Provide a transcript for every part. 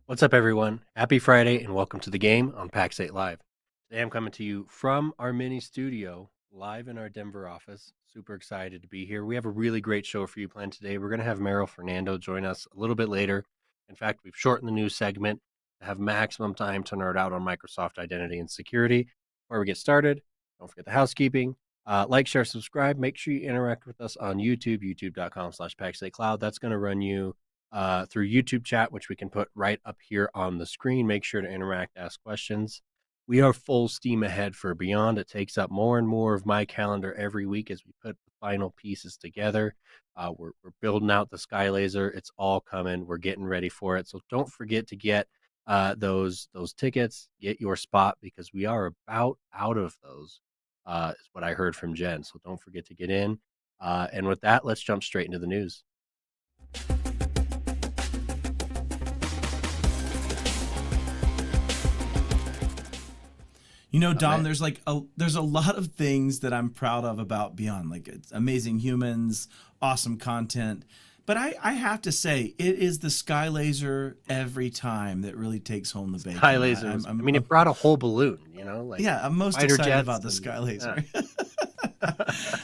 What's up, everyone? Happy Friday and welcome to the game on PAX 8 Live. Today I'm coming to you from our mini studio, live in our Denver office. Super excited to be here. We have a really great show for you planned today. We're going to have Merill Fernando join us a little bit later. In fact, we've shortened the news segment to have maximum time to nerd out on Microsoft identity and security. Before we get started, don't forget the housekeeping. Like, share, subscribe. Make sure you interact with us on YouTube, youtube.com/PAX8Cloud. That's going to run you through YouTube chat, which we can put right up here on the screen. Make sure to interact, ask questions. We are full steam ahead for Beyond. It takes up more and more of my calendar every week as we put the final pieces together. We're building out the Sky Laser. It's all coming. We're getting ready for it. So don't forget to get those tickets, get your spot, because we are about out of those, is what I heard from Jen. So don't forget to get in. And with that, let's jump straight into the news. You know, Dom, there's a lot of things that I'm proud of about Beyond. Like, it's amazing humans, awesome content. But I have to say, it is the Sky Laser every time that really takes home the bacon. Sky Laser. It brought a whole balloon, like I'm most excited about the Sky Laser. Yeah.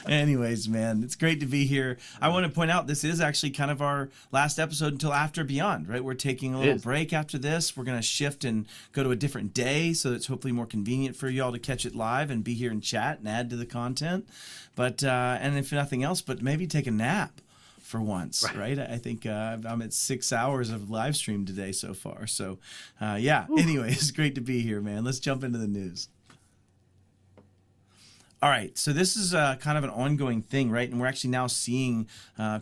Anyways, man, it's great to be here. I want to point out this is actually kind of our last episode until after Beyond, right? We're taking a little break after this. We're going to shift and go to a different day, so it's hopefully more convenient for y'all to catch it live and be here and chat and add to the content. But and if nothing else, but maybe take a nap for once, right? I think I'm at 6 hours of live stream today so far. So anyway, it's great to be here, man. Let's jump into the news. All right, so this is kind of an ongoing thing, right? And we're actually now seeing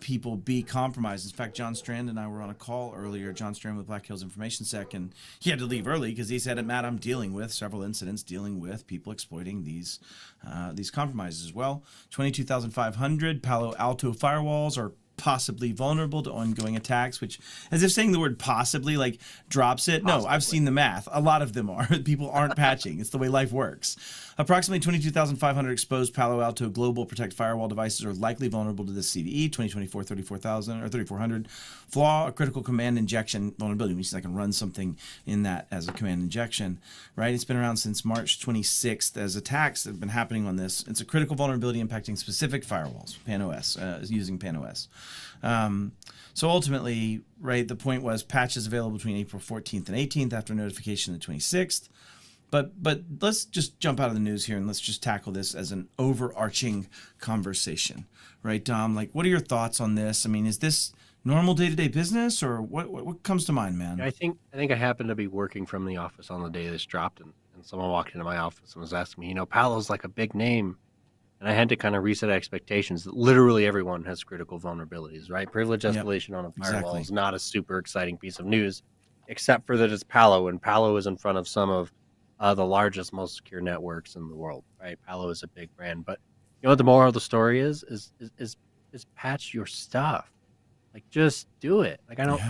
people be compromised. In fact, John Strand and I were on a call earlier, John Strand with Black Hills Information Sec, and he had to leave early because he said, Matt, I'm dealing with several incidents dealing with people exploiting these compromises as well. 22,500 Palo Alto firewalls are possibly vulnerable to ongoing attacks, which, as if saying the word possibly like drops it. Possibly. No, I've seen the math. A lot of them are. People aren't patching. It's the way life works. Approximately 22,500 exposed Palo Alto Global Protect firewall devices are likely vulnerable to this CVE. 2024 34,000 or 3,400 flaw, a critical command injection vulnerability, which means I can run something in that as a command injection, right? It's been around since March 26th as attacks have been happening on this. It's a critical vulnerability impacting specific firewalls, PAN-OS, using PAN-OS. So ultimately, right, the point was patches available between April 14th and 18th after notification the 26th. But let's just jump out of the news here and let's just tackle this as an overarching conversation, right, Dom? Like, what are your thoughts on this? I mean, is this normal day-to-day business, or what comes to mind, man? I think I happened to be working from the office on the day this dropped, and someone walked into my office and was asking me, Palo's like a big name. And I had to kind of reset expectations that literally everyone has critical vulnerabilities, right? Privilege escalation on a firewall is not a super exciting piece of news, except for that it's Palo, and Palo is in front of some of the largest, most secure networks in the world, right? Palo is a big brand. But what the moral of the story is patch your stuff. Like, just do it. Like, I don't,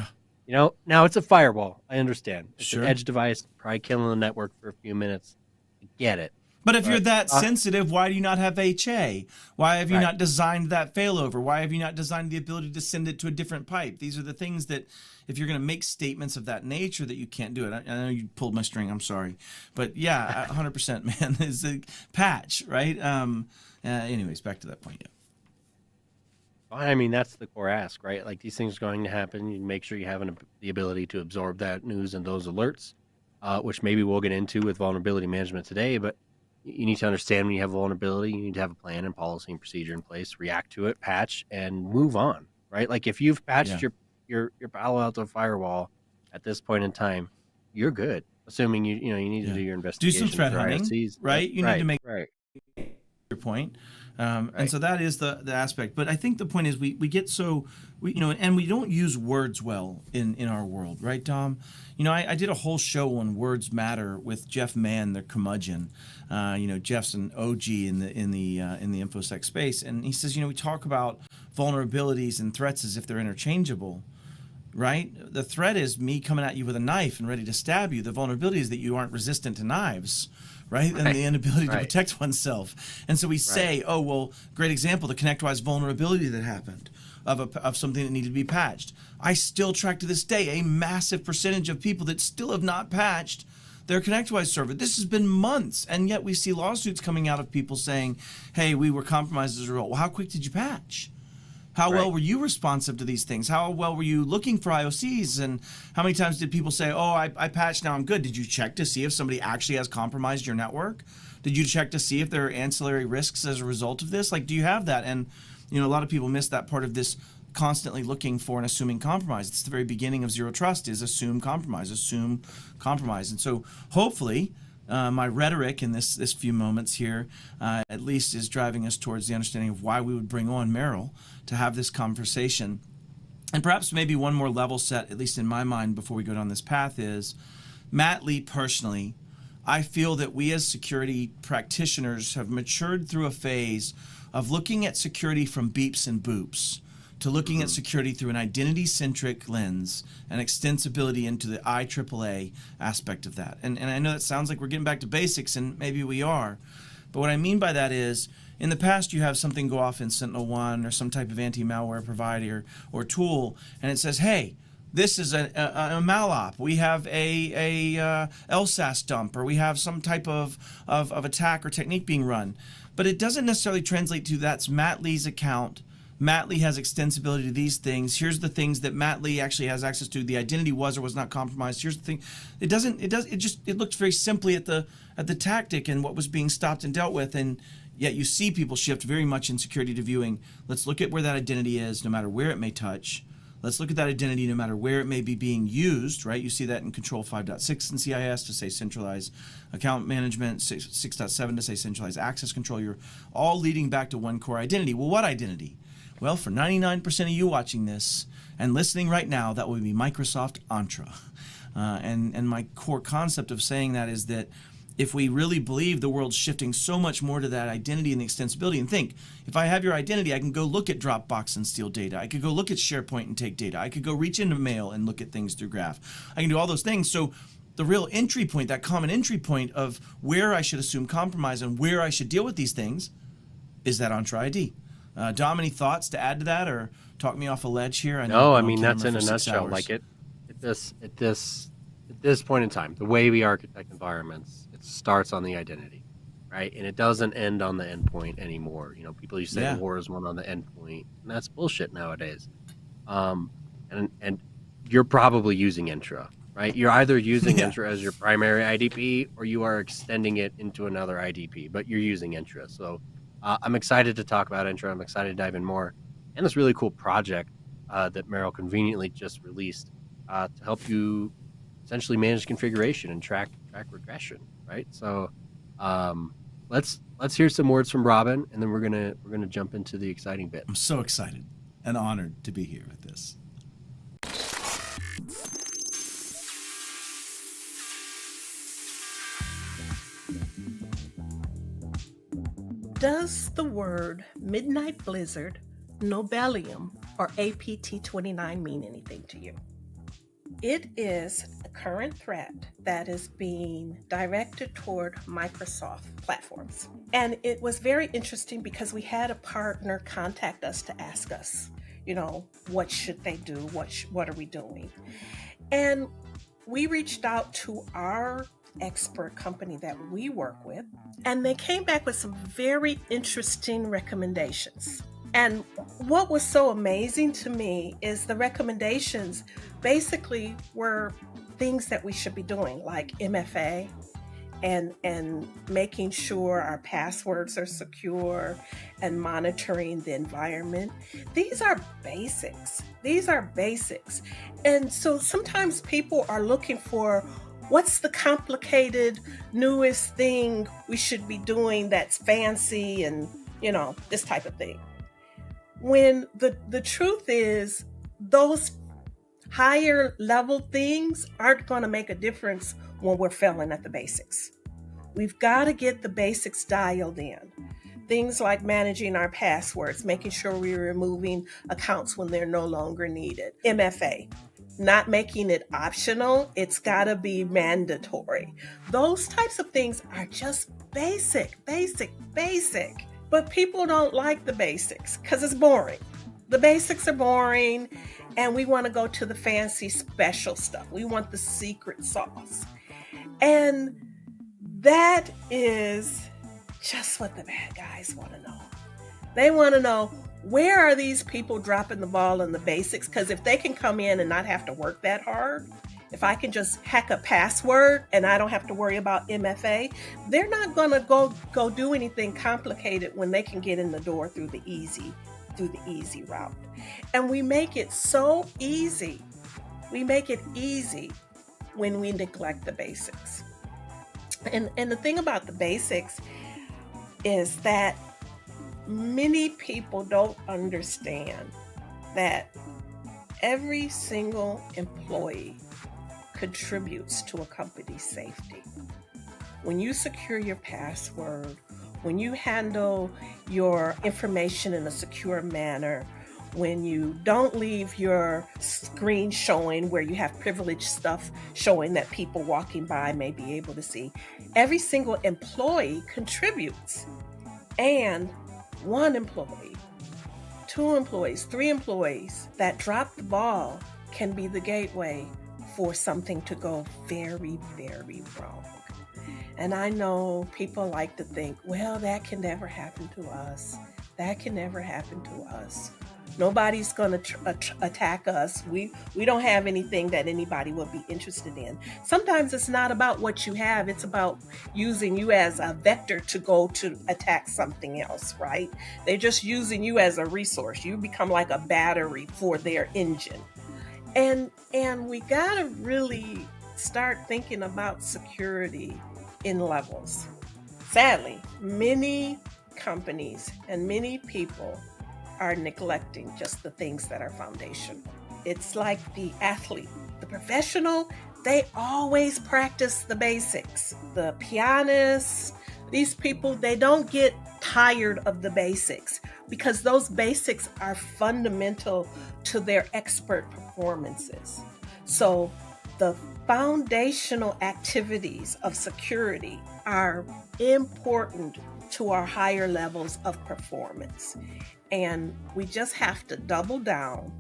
now it's a firewall. I understand. It's an edge device, probably killing the network for a few minutes. I get it. But if you're that sensitive, why do you not have HA? Why have you not designed that failover? Why have you not designed the ability to send it to a different pipe? These are the things that, if you're going to make statements of that nature, that you can't do it. I know you pulled my string. I'm sorry. But yeah, 100%, man, is a patch, right? Anyways, back to that point. Yeah. I mean, that's the core ask, right? Like, these things are going to happen. You make sure you have the ability to absorb that news and those alerts, which maybe we'll get into with vulnerability management today. But you need to understand when you have vulnerability, you need to have a plan and policy and procedure in place, react to it, patch, and move on, right? Like, if you've patched your Palo Alto firewall at this point in time, you're good. Assuming you need to do your investigation. Do some threat hunting, right? You need to make your point. And so that is the aspect. But I think the point is we get so, and we don't use words well in our world, right, Dom? I did a whole show on words matter with Jeff Mann, the curmudgeon. Jeff's an OG in the InfoSec space, and he says, we talk about vulnerabilities and threats as if they're interchangeable. right? The threat is me coming at you with a knife and ready to stab you. The vulnerability is that you aren't resistant to knives, right? And the inability to protect oneself. And so we say, oh, well, great example, the ConnectWise vulnerability that happened of something that needed to be patched. I still track to this day a massive percentage of people that still have not patched their ConnectWise server. This has been months, and yet we see lawsuits coming out of people saying, hey, we were compromised as a result. Well, how quick did you patch? How well were you responsive to these things? How well were you looking for IOCs? And how many times did people say, oh, I patched, now I'm good? Did you check to see if somebody actually has compromised your network? Did you check to see if there are ancillary risks as a result of this? Like, do you have that? And, you know, a lot of people miss that part of this constantly looking for and assuming compromise. It's the very beginning of zero trust is assume compromise. And so hopefully my rhetoric in this few moments here at least is driving us towards the understanding of why we would bring on Merill to have this conversation. And perhaps maybe one more level set, at least in my mind, before we go down this path is, Matt Lee personally, I feel that we as security practitioners have matured through a phase of looking at security from beeps and boops to looking at security through an identity-centric lens and extensibility into the IAAA aspect of that. And I know that sounds like we're getting back to basics, and maybe we are. But what I mean by that is, in the past, you have something go off in SentinelOne or some type of anti-malware provider or tool, and it says, hey, this is a malop. We have a LSAS dump, or we have some type of attack or technique being run. But it doesn't necessarily translate to that's Matt Lee's account. Matt Lee has extensibility to these things. Here's the things that Matt Lee actually has access to. The identity was or was not compromised. Here's the thing. It looked very simply at the tactic and what was being stopped and dealt with. And yet you see people shift very much in security to viewing. Let's look at where that identity is, no matter where it may touch. Let's look at that identity no matter where it may be being used, right? You see that in Control 5.6 in CIS to say centralized account management, 6.7 to say centralized access control. You're all leading back to one core identity. Well, what identity? Well, for 99% of you watching this and listening right now, that would be Microsoft Entra. And my core concept of saying that is that if we really believe the world's shifting so much more to that identity and the extensibility, and think, if I have your identity, I can go look at Dropbox and steal data. I could go look at SharePoint and take data. I could go reach into Mail and look at things through Graph. I can do all those things. So the real entry point, that common entry point of where I should assume compromise and where I should deal with these things is that Entra ID. Dom, any thoughts to add to that, or talk me off a ledge here? No, I mean, that's in a nutshell. Like at this point in time, the way we architect environments, it starts on the identity, right? And it doesn't end on the endpoint anymore. You know, people used to say war is won on the endpoint, and that's bullshit nowadays. And you're probably using Entra, right? You're either using Entra as your primary IDP, or you are extending it into another IDP, but you're using Entra. So I'm excited to talk about Entra. I'm excited to dive in more. And this really cool project that Merill conveniently just released to help you essentially manage configuration and track regression, right? So let's hear some words from Robin, and then we're gonna jump into the exciting bit. I'm so excited and honored to be here with this. Does the word Midnight Blizzard, Nobelium, or APT29 mean anything to you? It is a current threat that is being directed toward Microsoft platforms. And it was very interesting because we had a partner contact us to ask us, you know, what should they do? What are we doing? And we reached out to our expert company that we work with, and they came back with some very interesting recommendations. And what was so amazing to me is the recommendations basically were things that we should be doing, like MFA and making sure our passwords are secure and monitoring the environment. These are basics. And so sometimes people are looking for, what's the complicated, newest thing we should be doing that's fancy and, you know, this type of thing. When the truth is, those higher level things aren't going to make a difference when we're failing at the basics. We've got to get the basics dialed in. Things like managing our passwords, making sure we're removing accounts when they're no longer needed. MFA, not making it optional. It's got to be mandatory. Those types of things are just basic, basic, basic. But people don't like the basics because it's boring. The basics are boring, and we want to go to the fancy special stuff. We want the secret sauce. And that is just what the bad guys want to know. They want to know, where are these people dropping the ball in the basics? Because if they can come in and not have to work that hard, if I can just hack a password and I don't have to worry about MFA, they're not going to go do anything complicated when they can get in the door through the easy route. And we make it so easy. We make it easy when we neglect the basics. And the thing about the basics is that many people don't understand that every single employee contributes to a company's safety. When you secure your password, when you handle your information in a secure manner, when you don't leave your screen showing where you have privileged stuff showing that people walking by may be able to see, every single employee contributes. And one employee, two employees, three employees that drop the ball can be the gateway for something to go very, very wrong. And I know people like to think, well, that can never happen to us. That can never happen to us. Nobody's going to attack us. We don't have anything that anybody would be interested in. Sometimes it's not about what you have. It's about using you as a vector to go to attack something else, right? They're just using you as a resource. You become like a battery for their engine. And we got to really start thinking about security in levels. Sadly, many companies and many people are neglecting just the things that are foundational. It's like the athlete, the professional, they always practice the basics. The pianists, these people, they don't get tired of the basics because those basics are fundamental to their expert performances. So the foundational activities of security are important to our higher levels of performance. And we just have to double down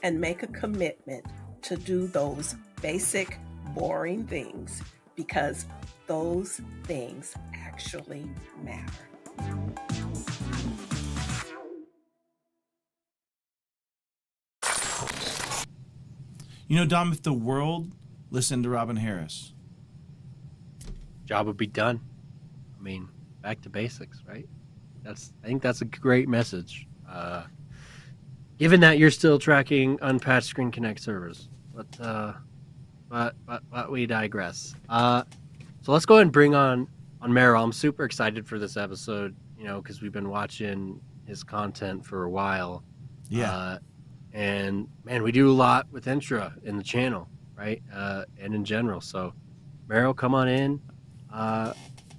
and make a commitment to do those basic, boring things because those things actually matter. You know, Dom, if the world listened to Robin Harris, Job would be done. I mean, back to basics, right? I think that's a great message. Given that you're still tracking unpatched Screen Connect servers, but we digress. So let's go ahead and bring on Merill. I'm super excited for this episode, because we've been watching his content for a while. Yeah. And man, we do a lot with Intra in the channel, right? And in general. So Merill, come on in.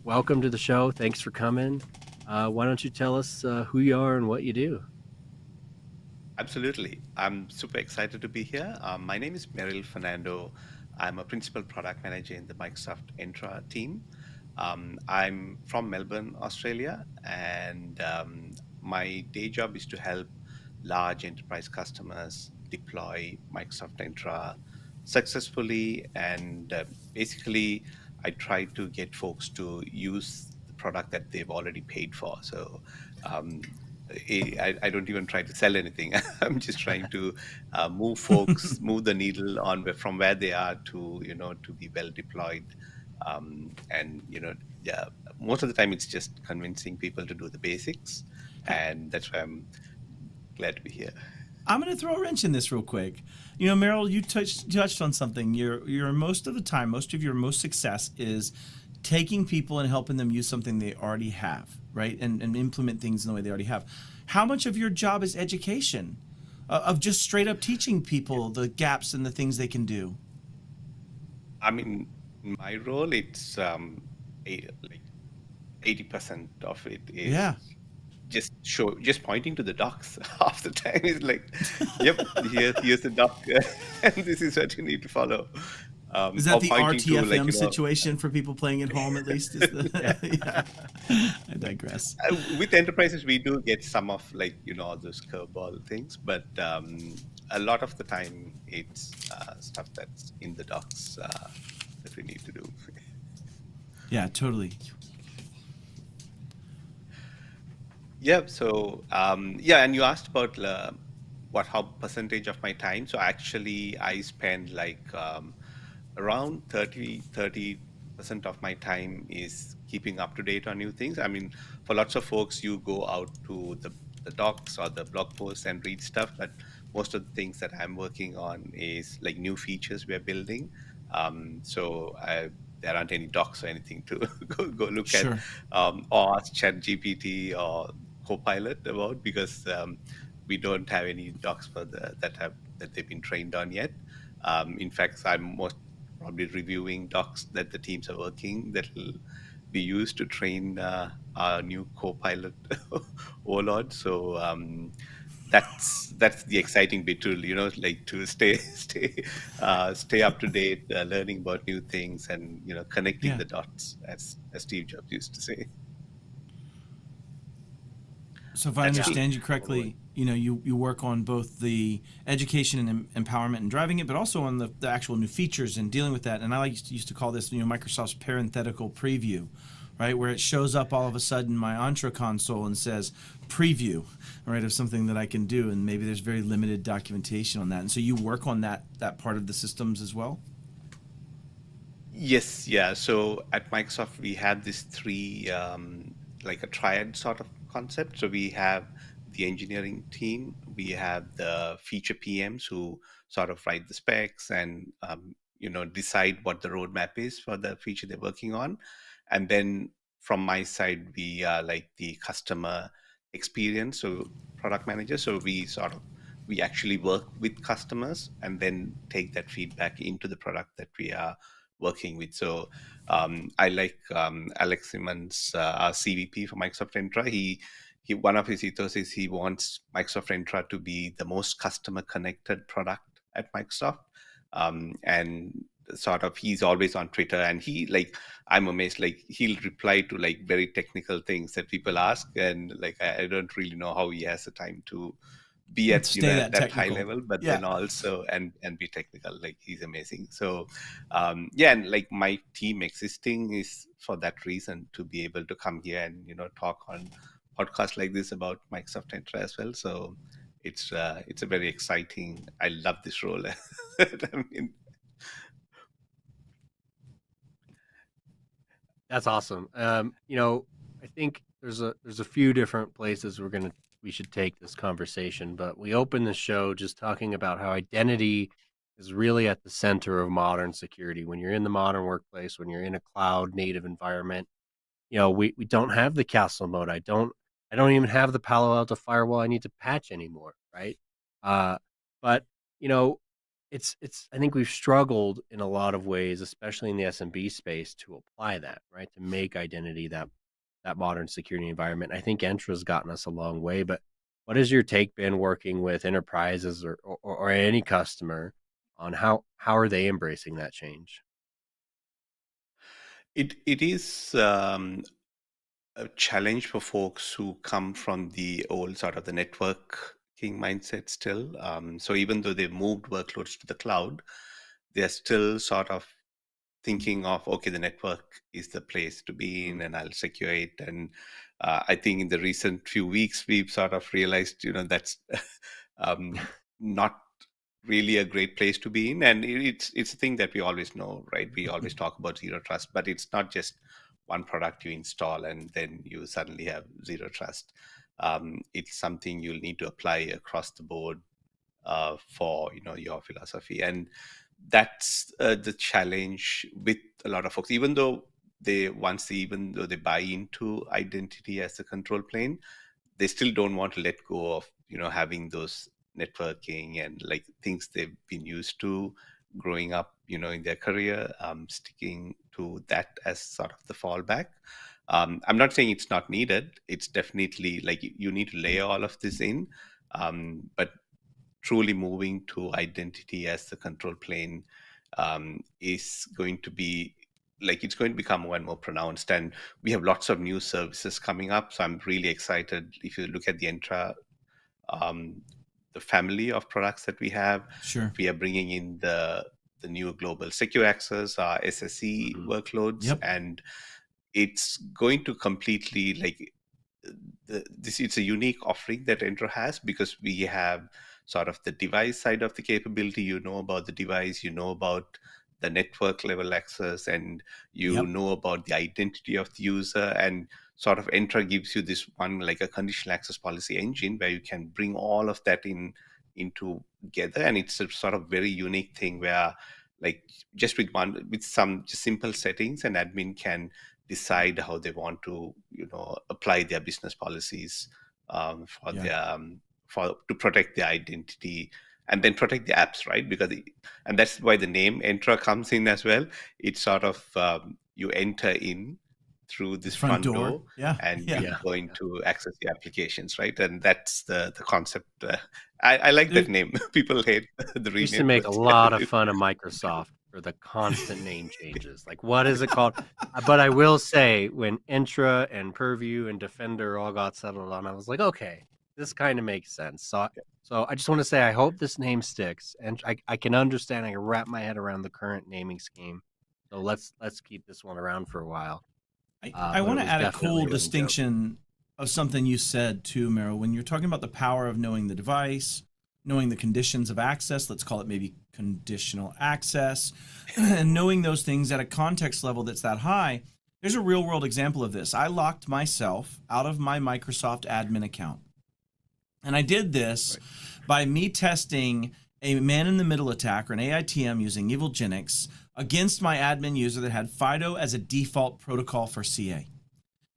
Welcome to the show. Thanks for coming. Why don't you tell us who you are and what you do? Absolutely. I'm super excited to be here. My name is Merill Fernando. I'm a principal product manager in the Microsoft Intra team. I'm from Melbourne, Australia, and my day job is to help large enterprise customers deploy Microsoft Intra successfully. And basically, I try to get folks to use the product that they've already paid for. So I don't even try to sell anything. I'm just trying to move the needle on from where they are to to be well deployed, and yeah, most of the time it's just convincing people to do the basics, and that's why I'm glad to be here. I'm going to throw a wrench in this real quick. Merill, you touched on something. You're most of the time, most of your most success is taking people and helping them use something they already have, right? And implement things in the way they already have. How much of your job is education, of just straight up teaching people the gaps and the things they can do? I mean, in my role, it's like 80% of it is just pointing to the docs half the time is like, yep, here's the doc, and this is what you need to follow. Is that Or the pointing to like, RTFM situation for people playing at home? At least is the yeah. I digress. With enterprises we do get some of like all those curveball things, but a lot of the time it's stuff that's in the docs that we need to do. Yeah, totally. Yeah. So yeah, and you asked about how percentage of my time. So actually, I spend like around 30% of my time is keeping up to date on new things. I mean, for lots of folks, you go out to the docs or the blog posts and read stuff, but most of the things that I'm working on is like new features we're building. There aren't any docs or anything to go look at, Sure. or ask ChatGPT or Copilot about, because we don't have any docs for that they've been trained on yet. In fact, I'm most probably reviewing docs that the teams are working that will be used to train our new Copilot overlord. So that's the exciting bit to like to stay up to date, learning about new things, and connecting Yeah. the dots, as Steve Jobs used to say. So if I That's true. understand you Totally. correctly, you work on both the education and empowerment and driving it, but also on the actual new features and dealing with that. And I used to call this Microsoft's parenthetical preview, right, where it shows up all of a sudden in my Entra console and says preview, right, of something that I can do, and maybe there's very limited documentation on that. And so you work on that part of the systems as well. Yes, yeah. So at Microsoft, we have this three, like a triad sort of concept. So we have the engineering team, we have the feature PMs who sort of write the specs and, decide what the roadmap is for the feature they're working on. And then from my side, we are like the customer experience, so product manager. So we actually work with customers and then take that feedback into the product that we are working with. So I like Alex Simmons, our CVP for Microsoft Entra. He one of his ethos is he wants Microsoft Entra to be the most customer connected product at Microsoft. And sort of he's always on Twitter, and he like, I'm amazed, like he'll reply to like very technical things that people ask, and like I don't really know how he has the time to be at Stay that that high technical. level, but Yeah. then also and be technical. Like he's amazing. So yeah, and like my team existing is for that reason, to be able to come here and talk on podcasts like this about Microsoft Entra as well. So it's a very exciting, I love this role. I mean, That's awesome. I think there's a few different places we should take this conversation, but we opened the show just talking about how identity is really at the center of modern security. When you're in the modern workplace, when you're in a cloud native environment, we don't have the castle mode. I don't even have the Palo Alto firewall I need to patch anymore, right? But you know, it's I think we've struggled in a lot of ways, especially in the SMB space, to apply that, right? To make identity that modern security environment. I think Entra's gotten us a long way, but what has your take been working with enterprises or any customer on how are they embracing that change? it is a challenge for folks who come from the old sort of the networking mindset still. So even though they've moved workloads to the cloud, they're still sort of thinking of, okay, the network is the place to be in, and I'll secure it. And I think in the recent few weeks, we've sort of realized, that's not really a great place to be in. And it's a thing that we always know, right? We always talk about zero trust, but it's not just one product you install and then you suddenly have zero trust. It's something you'll need to apply across the board for your philosophy, and that's the challenge with a lot of folks. Even though even though they buy into identity as a control plane, they still don't want to let go of having those networking and like things they've been used to growing up in their career, sticking to that as sort of the fallback. I'm not saying it's not needed. It's definitely like you need to layer all of this in, but truly moving to identity as the control plane is going to be like it's going to become more and more pronounced. And we have lots of new services coming up. So I'm really excited. If you look at the um, the family of products that we have, Sure. we are bringing in the new global secure access, SSE workloads, Yep. and it's going to completely like this. It's a unique offering that Entra has because we have sort of the device side of the capability. You know about the device, you know about the network level access, and you Yep. know about the identity of the user. And sort of Entra gives you this one like a conditional access policy engine where you can bring all of that into together. And it's a sort of very unique thing where like just with some just simple settings, an admin can decide how they want to apply their business policies for Yeah. their for to protect their identity and then protect the apps, right? And that's why the name Entra comes in as well. It's sort of you enter in through The this front front door. door Yeah. and Yeah. you're going to access the applications, right? And that's the concept. I like that There's, name. People hate the I used to rename, make but a yeah, lot of fun of Microsoft for the constant name changes. Like, what is it called? But I will say, when Intra and Purview and Defender all got settled on, I was like, okay, this kind of makes sense. So I just want to say, I hope this name sticks, and I can understand. I can wrap my head around the current naming scheme. So let's keep this one around for a while. I But it want to was add a definitely cool a running joke. distinction of something you said too, Merill. When you're talking about the power of knowing the device, knowing the conditions of access, let's call it maybe conditional access, and knowing those things at a context level that's that high, there's a real world example of this. I locked myself out of my Microsoft admin account. And I did this by me testing a man-in-the-middle attack or an AITM using EvilGenix against my admin user that had FIDO as a default protocol for CA.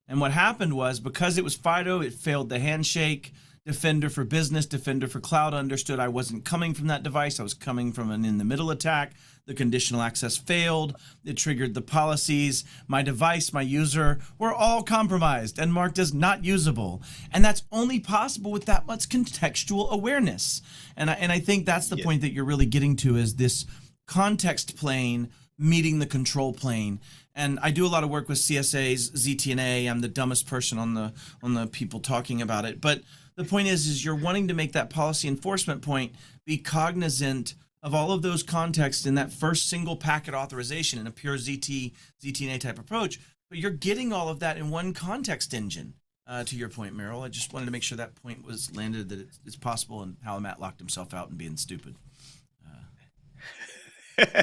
And what happened was, because it was FIDO, it failed the handshake. Defender for Business, Defender for Cloud understood I wasn't coming from that device. I was coming from an in-the-middle attack. The conditional access failed. It triggered the policies. My device, my user were all compromised and marked as not usable. And that's only possible with that much contextual awareness. And I think that's the point that you're really getting to, is this context plane meeting the control plane. And I do a lot of work with CSAs, ZTNA. I'm the dumbest person on the people talking about it. But the point is you're wanting to make that policy enforcement point be cognizant of all of those contexts in that first single packet authorization in a pure ZTNA type approach. But you're getting all of that in one context engine. To your point, Merill, I just wanted to make sure that point was landed, that it's possible, and how Matt locked himself out and being stupid.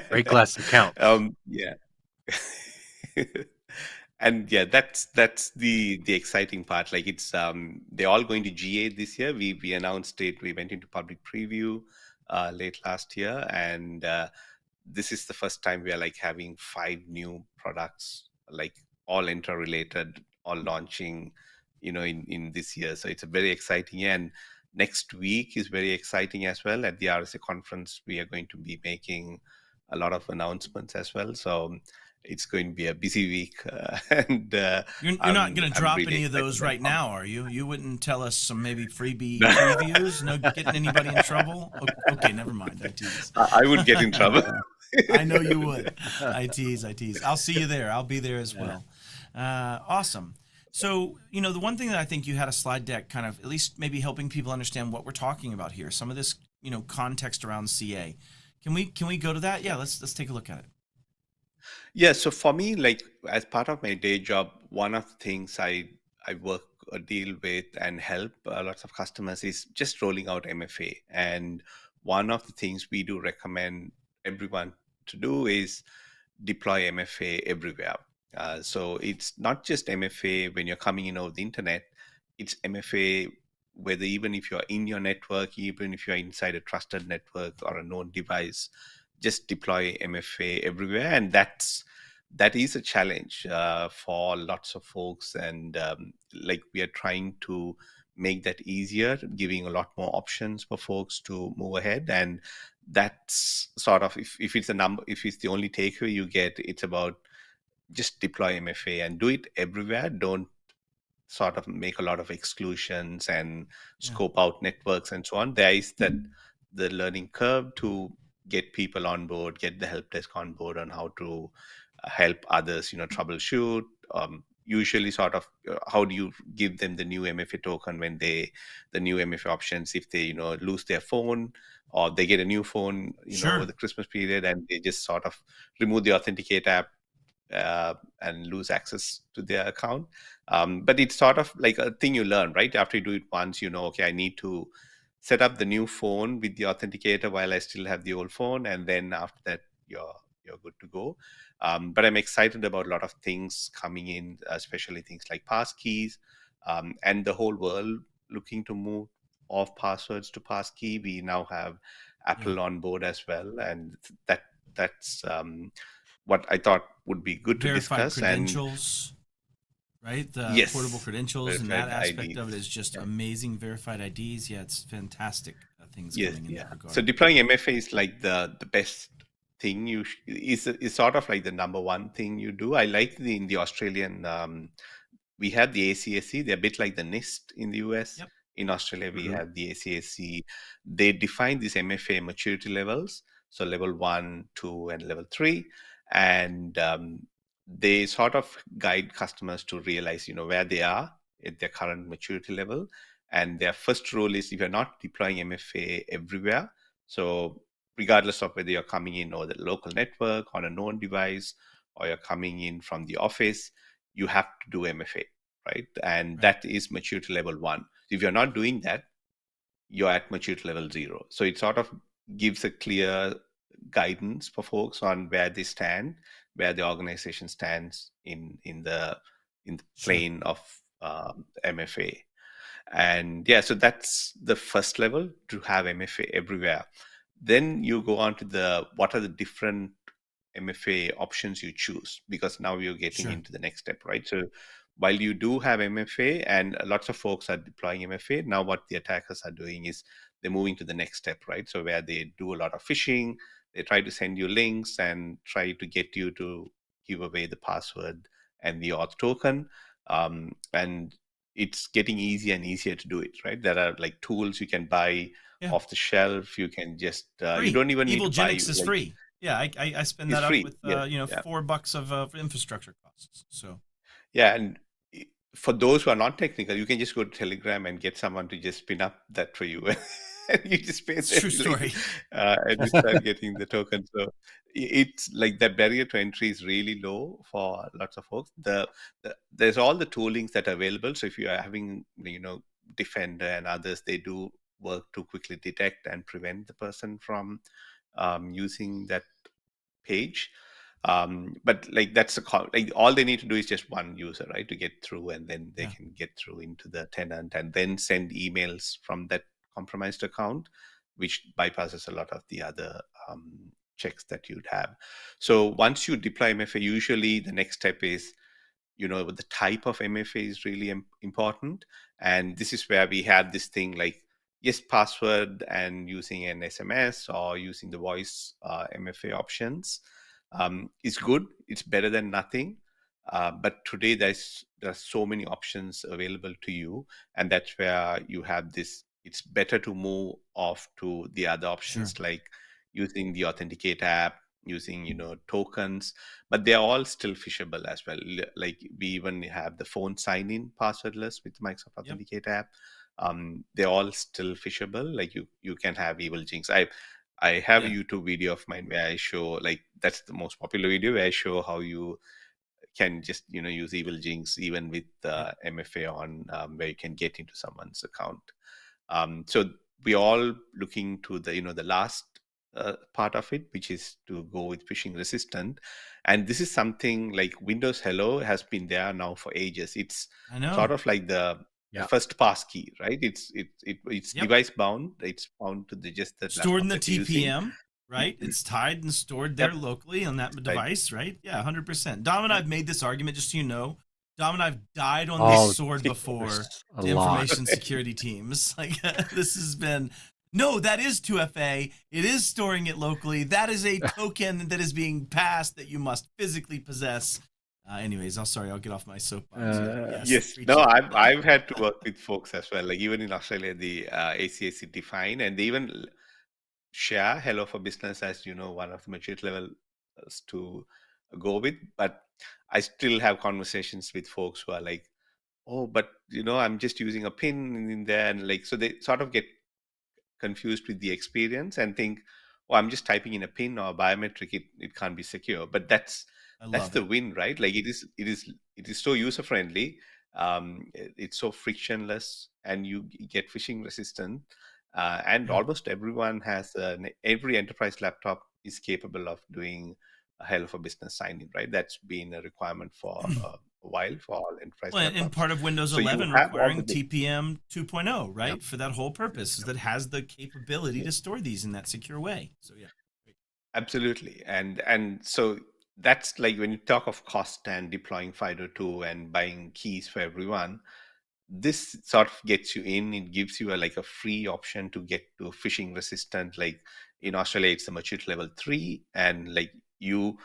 Break glass account. Yeah. And yeah, that's the exciting part. Like it's they're all going to GA this year. We announced it. We went into public preview late last year, and this is the first time we are like having 5 new products, like all interrelated, all launching, in this year. So it's a very exciting year. And next week is very exciting as well. At the RSA conference, we are going to be making a lot of announcements as well. So it's going to be a busy week. And You're not going to drop really any of excited those about right it. now, are you? You wouldn't tell us some maybe freebie previews? No getting anybody in trouble? Okay, never mind. I tease. I would get in trouble. I know you would. I tease. I'll see you there. I'll be there as well. Awesome. So, the one thing that I think you had a slide deck kind of at least maybe helping people understand what we're talking about here, some of this, context around CA. Can we go to that? Yeah, let's take a look at it. Yeah, so for me, like as part of my day job, one of the things I work or deal with and help lots of customers is just rolling out MFA. And one of the things we do recommend everyone to do is deploy MFA everywhere. So it's not just MFA when you're coming in over the internet, it's MFA whether even if you're in your network, even if you're inside a trusted network or a known device, just deploy MFA everywhere. And that is a challenge for lots of folks. And like we are trying to make that easier, giving a lot more options for folks to move ahead. And that's sort of, if it's a number, if it's the only takeaway you get, it's about just deploy MFA and do it everywhere. Don't sort of make a lot of exclusions and Yeah. scope out networks and so on. There is that the learning curve to get people on board, get the help desk on board on how to help others, troubleshoot. Usually, sort of, how do you give them the new MFA token when the new MFA options if they lose their phone or they get a new phone over Sure. the Christmas period and they just sort of remove the Authenticate app and lose access to their account. But it's sort of like a thing you learn, right? After you do it once, okay, I need to set up the new phone with the authenticator while I still have the old phone, and then after that, you're good to go. But I'm excited about a lot of things coming in, especially things like passkeys, and the whole world looking to move off passwords to passkey. We now have Apple on board as well, and that's what I thought would be good to Verified discuss. And credentials, right? The portable yes, credentials and that verified aspect of it IDs. is just Yeah. amazing. Verified IDs, yeah, it's fantastic things Yes, coming in yeah. that regard. So deploying MFA is like the best thing is sort of like the number one thing you do. I like in the Australian we have the ACSC. They're a bit like the NIST in the US. Yep. In Australia, we Mhm. have the ACSC. They define these MFA maturity levels. So level 1, 2, and level 3. And they sort of guide customers to realize, where they are at their current maturity level. And their first rule is if you're not deploying MFA everywhere, so regardless of whether you're coming in over the local network on a known device or you're coming in from the office, you have to do MFA, right? And that is maturity level 1. If you're not doing that, you're at maturity level 0. So it sort of gives a clear guidance for folks on where they stand, where the organization stands in the plane of MFA. And yeah, so that's the first level, to have MFA everywhere. Then you go on to what are the different MFA options you choose, because now you're getting into the next step, right? So while you do have MFA and lots of folks are deploying MFA, now what the attackers are doing is they're moving to the next step, right? So where they do a lot of phishing, they try to send you links and try to get you to give away the password and the auth token. And it's getting easier and easier to do it, right? There are like tools you can buy off the shelf. You can just, you don't even need to buy. Evil is free. Yeah, I spin that up with $4 of infrastructure costs. So yeah, and for those who are not technical, you can just go to Telegram and get someone to just spin up that for you, and you just pay them. True story. And you start getting the token. So it's like the barrier to entry is really low for lots of folks. There's all the toolings that are available. So if you are having Defender and others, they do work to quickly detect and prevent the person from using that page. But like that's all they need to do is just one user, right, to get through, and then they can get through into the tenant and then send emails from that compromised account, which bypasses a lot of the other checks that you'd have. So once you deploy MFA, usually the next step is the type of MFA is really important. And this is where we have this thing like, yes, password and using an SMS or using the voice MFA options is good. It's better than nothing. But today there's so many options available to you, and that's where you have this. It's better to move off to the other options, like using the Authenticate app, using tokens, but they're all still phishable as well. Like we even have the phone sign-in passwordless with Microsoft Authenticate app. They're all still phishable. Like you can have evil jinx. I have a YouTube video of mine where I show, like, that's the most popular video where I show how you can just use evil jinx even with MFA on, where you can get into someone's account. So we're all looking to the last part of it, which is to go with phishing resistant. And this is something like Windows Hello has been there now for ages. It's sort of like the first pass key, right? It's device bound. It's bound to just the stored in the TPM, using. Right? It's tied and stored there locally on that device, right? Yeah, 100%. Dom and I've made this argument, just so you know. Dom and I've died on this sword before to information security teams. Like, this has been, no, that is 2FA. It is storing it locally. That is a token that is being passed that you must physically possess. Anyways, I'll get off my soapbox here. Yes, Yes, preach no, it. I've had to work with folks as well. Like even in Australia, the ACAC define, and they even share Hello for Business as one of the maturity levels to go with. But I still have conversations with folks who are like, oh, but I'm just using a pin in there, and like so they sort of get confused with the experience and think, oh, I'm just typing in a pin or a biometric, it can't be secure. But that's I that's love the it. win, right? Like it is so user friendly, it's so frictionless, and you get phishing resistant. And Yeah. almost everyone has every enterprise laptop is capable of doing a hell of a business sign-in, right? That's been a requirement for a while for all enterprise Well, and laptops. part of Windows So you 11 have all the requiring TPM 2.0, Yep. right? For that whole purpose, is that it has the capability to store these in that secure way. So yeah. Great. Absolutely. And so that's like when you talk of cost and deploying FIDO2 and buying keys for everyone, this sort of gets you in. It gives you like a free option to get to phishing resistant. Like in Australia, it's the maturity level 3, and like your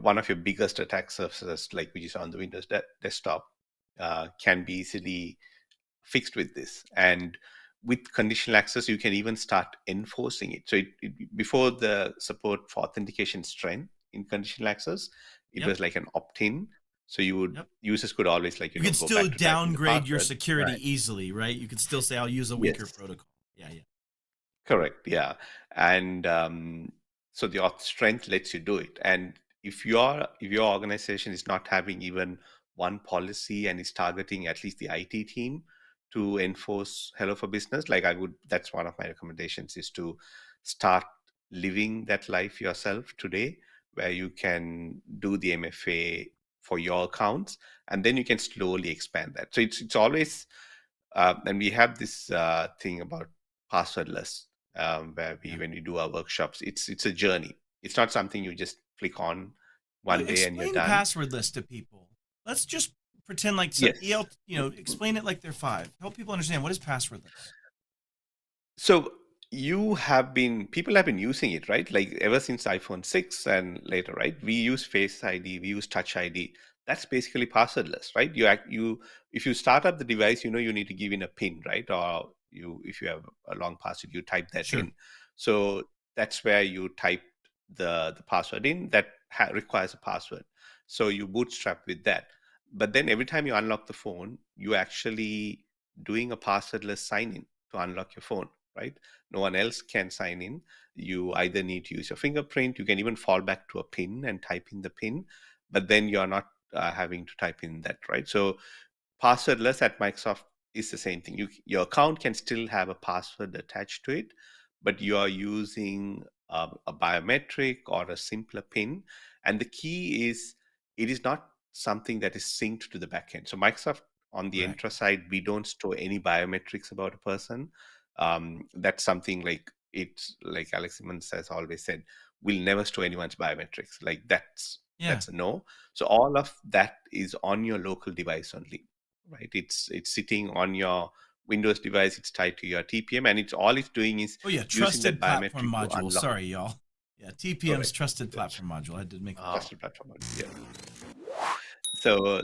one of your biggest attack surfaces, like which is on the Windows desktop, can be easily fixed with this. And with conditional access, you can even start enforcing it. So before the support for authentication strength in conditional access, it Yep. was like an opt-in. So Yep. users could always like You could go still back to typing the downgrade your password. security Right. easily, right? You could still say, I'll use a weaker Yes. protocol. Yeah, yeah. Correct. Yeah. And so the auth strength lets you do it. And if your organization is not having even one policy and is targeting at least the IT team to enforce Hello for Business, like that's one of my recommendations, is to start living that life yourself today, where you can do the MFA for your accounts, and then you can slowly expand that. So it's always and we have this thing about passwordless, where Yeah. when we do our workshops, it's a journey. It's not something you just click on one day and you're Explain done. passwordless to people. Let's just pretend like Yes. explain it like they're 5. Help people understand what is passwordless. So people have been using it, right? Like ever since iPhone 6 and later, right? We use Face ID, we use Touch ID. That's basically passwordless, right? If you start up the device, you need to give in a PIN, right? Or if you have a long password, you type that Sure. in. So that's where you type the password in. That requires a password. So you bootstrap with that. But then every time you unlock the phone, you actually doing a passwordless sign in to unlock your phone, right? No one else can sign in. You either need to use your fingerprint. You can even fall back to a PIN and type in the PIN, but then you're not having to type in that, right? So passwordless at Microsoft is the same thing. Your account can still have a password attached to it, but you are using a biometric or a simpler PIN. And the key is it is not something that is synced to the backend. So Microsoft on the Correct. Entra side, we don't store any biometrics about a person. That's something like it's like Alex Simmons has always said, we'll never store anyone's biometrics. Like that's Yeah. a no. So all of that is on your local device only, right? It's sitting on your Windows device. It's tied to your TPM, and it's doing is Oh yeah, using that trusted platform biometric to module. unlock. Sorry, y'all. Yeah, TPM's Correct. trusted platform module. I had to make that. Oh, Trusted platform. Yeah. So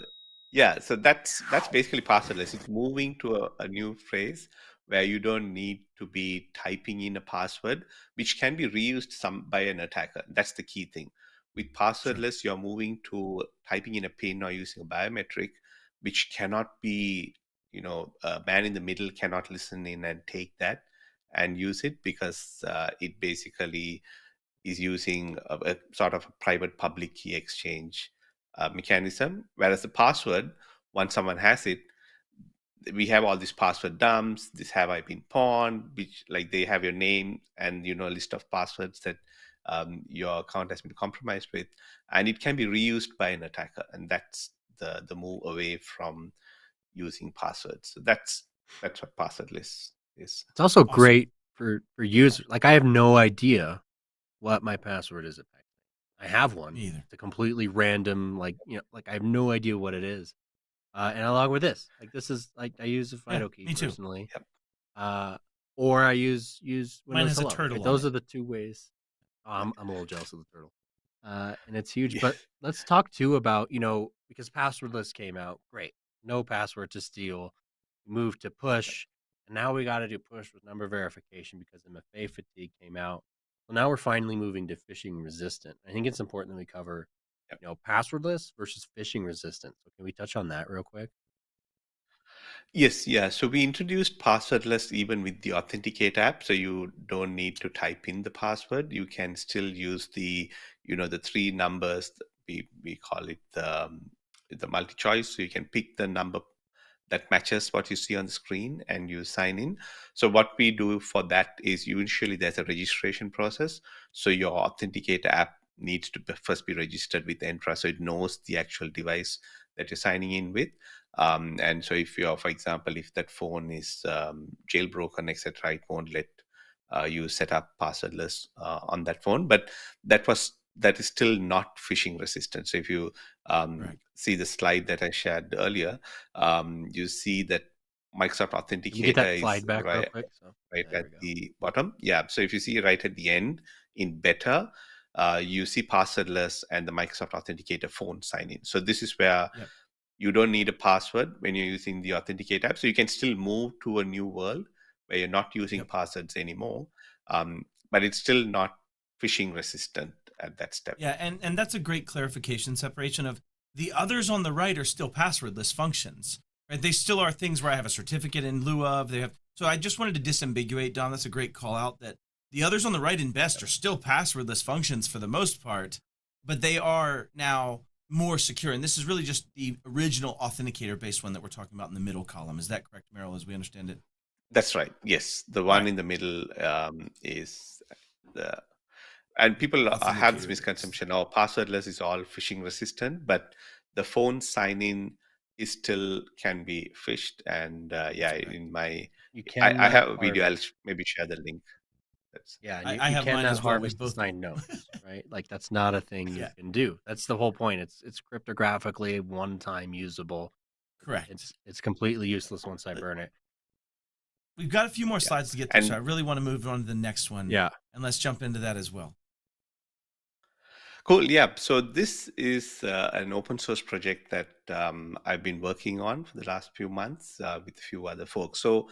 yeah, so that's basically passwordless. It's moving to a new phrase where you don't need to be typing in a password, which can be reused by an attacker. That's the key thing. With Sure. passwordless, you're moving to typing in a PIN or using a biometric, which cannot be, a man in the middle cannot listen in and take that and use it, because it basically is using a sort of a private public key exchange mechanism. Whereas the password, once someone has it, we have all these password dumps. This have I been pawned, which like they have your name and a list of passwords that your account has been compromised with, and it can be reused by an attacker. And that's the move away from using passwords. So that's what passwordless is. it's also Awesome. great for users. Like I have no idea what my password is at Pax. I have one. Me either. It's a completely random, like I have no idea what it is. And I log with this. Like this is like I use a Yeah, FIDO key me too. personally. Yep. Or I use Mine Windows has a Hello. Right? turtle on Those it. are the two ways. I'm a little jealous of the turtle. And it's huge. Yeah. But let's talk too about because passwordless came out. Great, no password to steal. Moved to push, and now we got to do push with number verification because MFA fatigue came out. So now we're finally moving to phishing resistant. I think it's important that we cover, passwordless versus phishing resistant. So can we touch on that real quick? Yes, yeah. So we introduced passwordless even with the Authenticate app. So you don't need to type in the password. You can still use the three numbers. We call it the multi-choice. So you can pick the number that matches what you see on the screen and you sign in. So what we do for that is usually there's a registration process. So your Authenticate app needs to first be registered with Entra so it knows the actual device that you're signing in with. And so if you're, for example, if that phone is jailbroken, etc., it won't let you set up passwordless on that phone. But that is still not phishing resistant. So if you Right. see the slide that I shared earlier, you see that Microsoft Can we get that Authenticator is slide back real quick? So right there at we go. the bottom. Yeah. So if you see right at the end in beta, you see passwordless and the Microsoft Authenticator phone sign in. So this is where Yep. you don't need a password when you're using the Authenticate app. So you can still move to a new world where you're not using Yep. passwords anymore, but it's still not phishing resistant at that step. Yeah, and that's a great clarification separation of the others on the right are still passwordless functions. Right? They still are things where I have a certificate in lieu of. They have so I just wanted to disambiguate, Don. That's a great call out that the others on the right and best are still passwordless functions for the most part, but they are now more secure. And this is really just the original authenticator based one that we're talking about in the middle column. Is that correct, Merill, as we understand it? That's right. Yes, the All one right. in the middle is the. And people have this Authenticator based. misconception: oh, passwordless is all phishing resistant, but the phone sign in is still can be phished. And That's yeah, correct. in my You I cannot have a video. harvest. Maybe share the link. That's Yeah, and I, you, I you have mine cannot as well. We harvest the both do. signed notes, right? Like that's not a thing you Yeah, can do. That's the whole point. It's cryptographically one time usable. correct. It's completely useless once I burn it. We've got a few more yeah, slides to get through, so I and really want to move on to the next one, Yeah. and let's jump into that as well. cool. Yeah, so this is an open source project that I've been working on for the last few months with a few other folks. So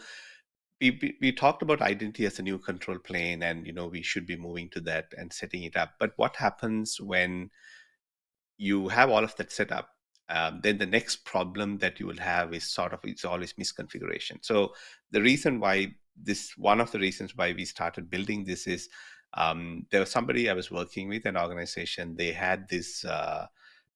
we talked about identity as a new control plane, and we should be moving to that and setting it up. But what happens when you have all of that set up? Then the next problem that you will have is it's always misconfiguration. So the reason why one of the reasons why we started building this is there was somebody I was working with, an organization. They had this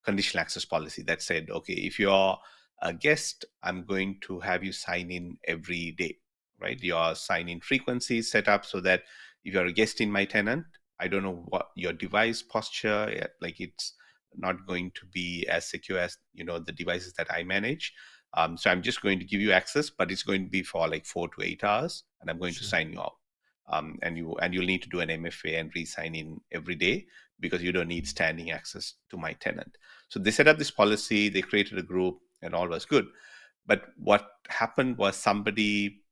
conditional access policy that said, okay, if you're a guest, I'm going to have you sign in every day, right? Your sign in frequency is set up so that if you're a guest in my tenant, I don't know what your device posture, like it's not going to be as secure as the devices that I manage. So I'm just going to give you access, but it's going to be for like 4 to 8 hours, and I'm going to Sure. sign you out. And you'll need to do an MFA and re-sign in every day because you don't need standing access to my tenant. So they set up this policy, they created a group, and all was good. But what happened was somebody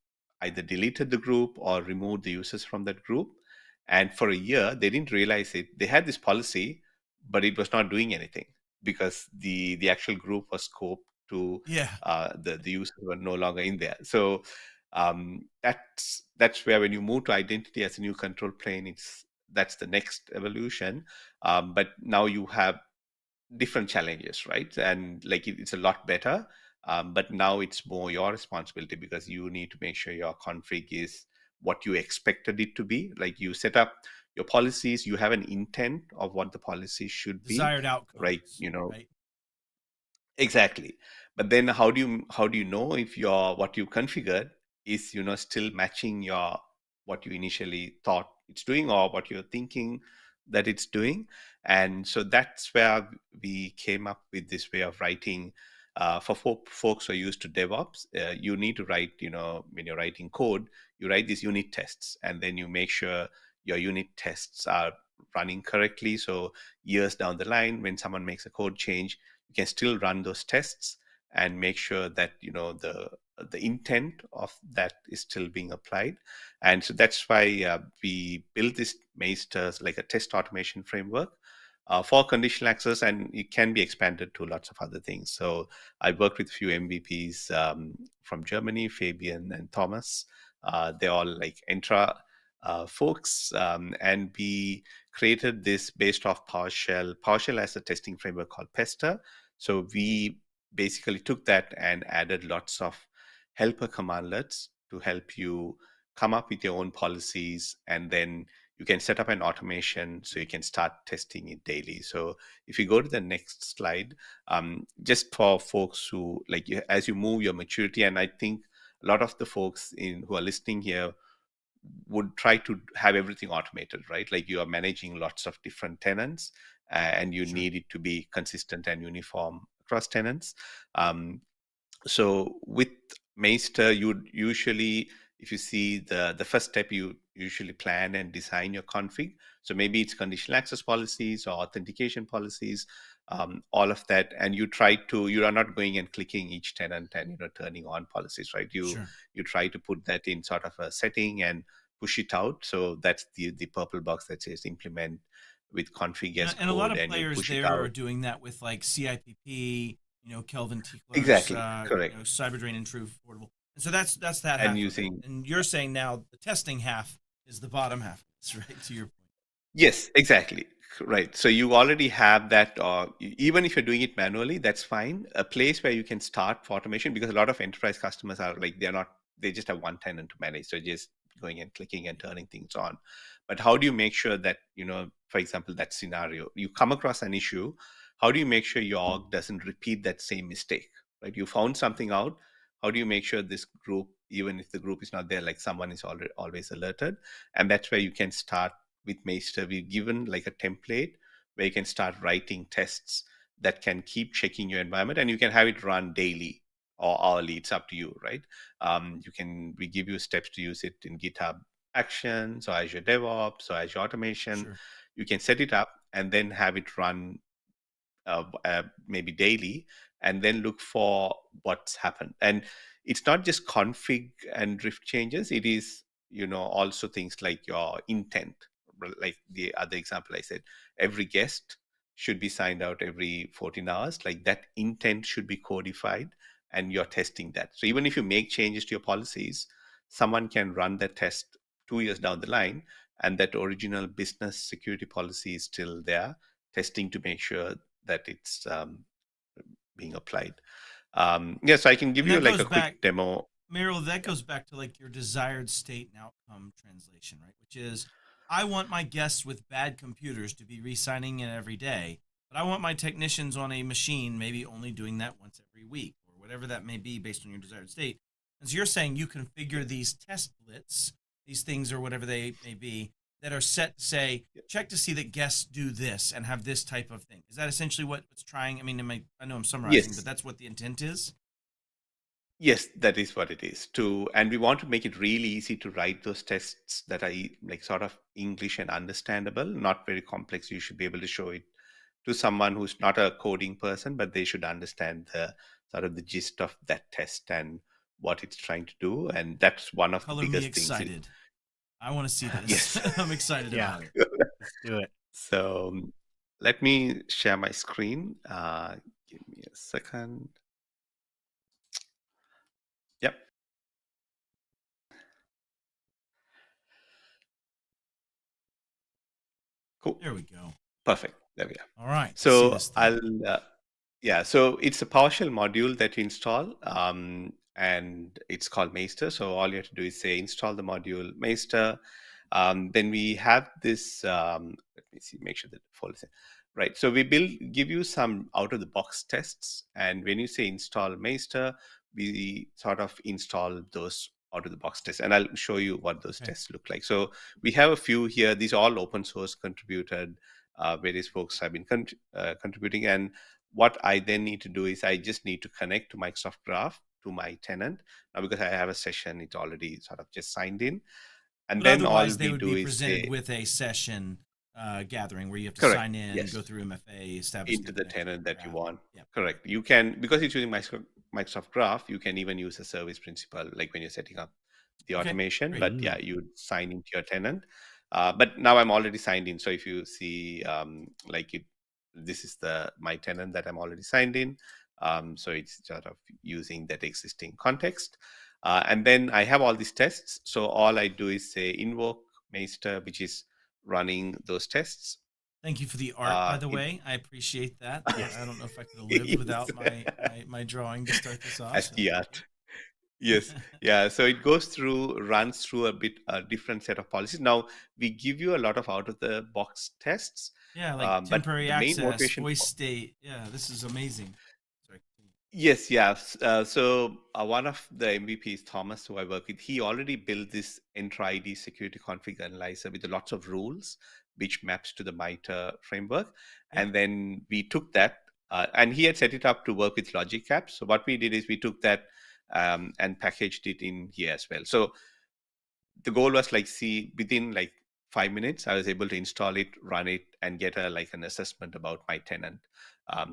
either deleted the group or removed the users from that group. And for a year, they didn't realize it. They had this policy, but it was not doing anything because the actual group was scoped to Yeah. the users were no longer in there. So that's where when you move to identity as a new control plane, that's the next evolution. But now you have different challenges, right? And like it's a lot better. But now it's more your responsibility because you need to make sure your config is what you expected it to be. Like you set up your policies, you have an intent of what the policy should be, Desired right? outcomes, right? Exactly. But then how do you know if your what you configured is still matching your what you initially thought it's doing or what you're thinking that it's doing? And so that's where we came up with this way of writing. For folks who are used to DevOps, you need to write, when you're writing code, you write these unit tests, and then you make sure your unit tests are running correctly. So years down the line, when someone makes a code change, you can still run those tests and make sure that the intent of that is still being applied. And so that's why we built this Maester like a test automation framework. for conditional access, and it can be expanded to lots of other things. So I worked with a few MVPs from Germany, Fabian and Thomas. They're all like Entra folks, and we created this based off PowerShell. PowerShell has a testing framework called Maester. So we basically took that and added lots of helper commandlets to help you come up with your own policies, and then you can set up an automation so you can start testing it daily. So if you go to the next slide, just for folks who like you, as you move your maturity, and I think a lot of the folks who are listening here would try to have everything automated, right? Like you are managing lots of different tenants, and you need it to be consistent and uniform across tenants. So with Maester, you'd usually, if you see the first step, you usually plan and design your config. So maybe it's conditional access policies or authentication policies, all of that. And you are not going and clicking each tenant and turning on policies, right? You try to put that in sort of a setting and push it out. So that's the purple box that says implement with config as and code, a lot of and you players push it there out. are doing that with like CIPP, Kelvin Tickler's, Exactly, correct. Cyberdrain and True Affordable. And so that's that And half using of it. And you're saying now the testing half is the bottom half, right? To your point. Yes, exactly. Right. So you already have that, or even if you're doing it manually, that's fine. A place where you can start for automation, because a lot of enterprise customers are like, they just have one tenant to manage. So just going and clicking and turning things on. But how do you make sure that, for example, that scenario, you come across an issue, how do you make sure your org doesn't repeat that same mistake, right? You found something out. How do you make sure this group, even if the group is not there, like someone is always alerted? And that's where you can start with Maester. We've given like a template where you can start writing tests that can keep checking your environment, and you can have it run daily or hourly. It's up to you, right? We give you steps to use it in GitHub Actions or Azure DevOps or Azure Automation. Sure. You can set it up and then have it run maybe daily, and then look for what's happened. And it's not just config and drift changes. It is also things like your intent. Like the other example I said, every guest should be signed out every 14 hours. Like that intent should be codified, and you're testing that. So even if you make changes to your policies, someone can run that test 2 years down the line, and that original business security policy is still there, testing to make sure that it's being applied. Yes, I can give you like a quick demo. Merill, that goes back to like your desired state and outcome translation, right? Which is, I want my guests with bad computers to be re-signing in every day, but I want my technicians on a machine maybe only doing that once every week, or whatever that may be based on your desired state. And so you're saying you configure these test blitz, these things or whatever they may be, that are set to say, check to see that guests do this and have this type of thing. Is that essentially what it's trying? I mean, I know I'm summarizing, but that's what the intent is? Yes, that is what it is. And we want to make it really easy to write those tests that are like sort of English and understandable, not very complex. You should be able to show it to someone who's not a coding person, but they should understand the sort of the gist of that test and what it's trying to do. And that's one of the biggest things. Excited. I want to see this. Yes. I'm excited about it. Let's do it. So let me share my screen. Give me a second. Yep. Cool. There we go. Perfect. There we are. All right. So so it's a PowerShell module that you install, and it's called Maester. So all you have to do is say install the module Maester. Then we have this. Let me see. Make sure that the folder is in. Right. So we give you some out of the box tests, and when you say install Maester, we sort of install those out of the box tests, and I'll show you what those tests look like. So we have a few here. These are all open source contributed. Various folks have been contributing, and what I then need to do is I just need to connect to Microsoft Graph to my tenant. Now, because I have a session, it's already sort of just signed in. And but then otherwise all they we would do be is presented with a session gathering where you have to correct, sign in, yes, go through MFA, establish into the tenant that you want. Yep. Correct. You can, because it's using Microsoft Graph, you can even use a service principal, like when you're setting up the automation. Great. But yeah, you sign into your tenant. But now I'm already signed in. So if you see like this is my tenant that I'm already signed in. So it's sort of using that existing context. And then I have all these tests. So all I do is say invoke Maester, which is running those tests. Thank you for the art, by the way. I appreciate that. I don't know if I could have lived without my drawing to start this off. As the art. Yes. Yeah. So it runs through a bit different set of policies. Now we give you a lot of out of the box tests. Yeah, like But temporary the main access, motivation voice state. Yeah, this is amazing. Sorry. Yes, yeah. So one of the MVPs, Thomas, who I work with, he already built this Entra ID security config analyzer with lots of rules, which maps to the MITRE framework. Yeah. And then we took that, and he had set it up to work with logic apps. So what we did is we took that and packaged it in here as well. So the goal was within 5 minutes, I was able to install it, run it, and get an assessment about my tenant.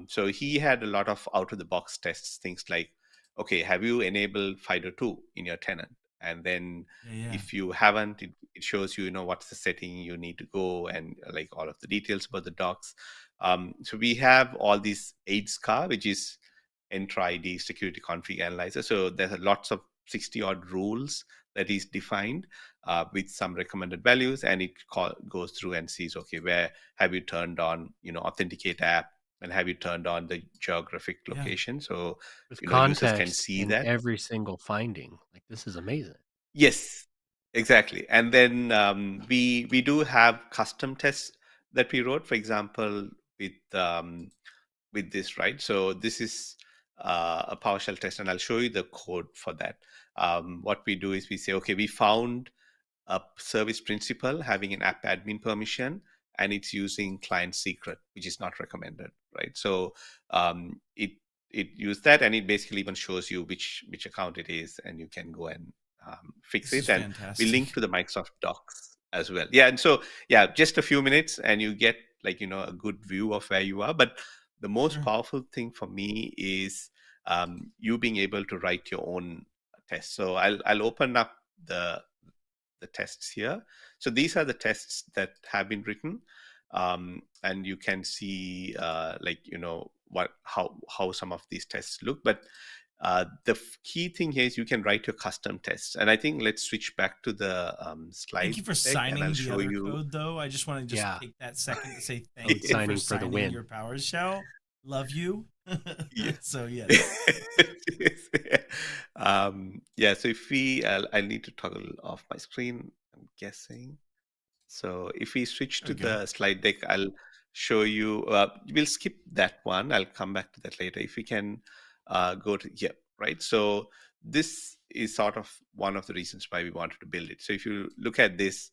So he had a lot of out of the box tests, things like, okay, have you enabled FIDO2 in your tenant? And then if you haven't, it shows you, what's the setting you need to go, and all of the details about the docs. So we have all these AIDSCA, which is Entra ID security config analyzer. So there's lots of 60 odd rules that is defined with some recommended values, and it goes through and sees, okay, where have you turned on, authenticate app, and have you turned on the geographic location? So With users can context see in that. every single finding. This is amazing. Yes, exactly. And then we do have custom tests that we wrote, for example, with this, right? So this is a PowerShell test, and I'll show you the code for that. What we do is we say, okay, we found a service principal having an app admin permission, and it's using client secret, which is not recommended, right? So it used that, and it basically even shows you which account it is, and you can go and fix it. And fantastic. we link to the Microsoft Docs as well. Yeah, and so just a few minutes, and you get a good view of where you are. But the most powerful thing for me is you being able to write your own tests. So I'll open up the tests here. So these are the tests that have been written, and you can see how some of these tests look. But the key thing here is you can write your custom tests. And I think let's switch back to the slide. Thank you for signing the other code, though. I just want to take that second to say thank you signing for the win. Your PowerShell. Love you. So yes. So if I need to toggle off my screen, I'm guessing. So if we switch to the slide deck, I'll show you. We'll skip that one. I'll come back to that later. If we can go to here, right? So this is sort of one of the reasons why we wanted to build it. So if you look at this,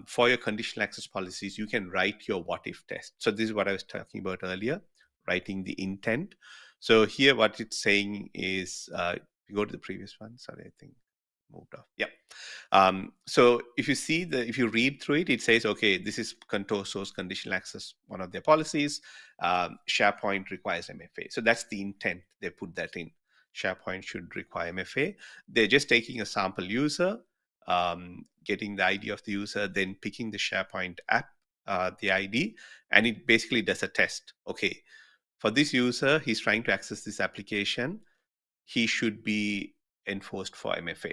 for your conditional access policies, you can write your what if test. So this is what I was talking about earlier, writing the intent. So here what it's saying is, if you go to the previous one, sorry, I think moved off. Yeah. So if you read through it, it says, okay, this is contour source conditional access, one of their policies. SharePoint requires MFA. So that's the intent. They put that in. SharePoint should require MFA. They're just taking a sample user, getting the ID of the user, then picking the SharePoint app, the ID, and it basically does a test. Okay, for this user, he's trying to access this application. He should be enforced for MFA,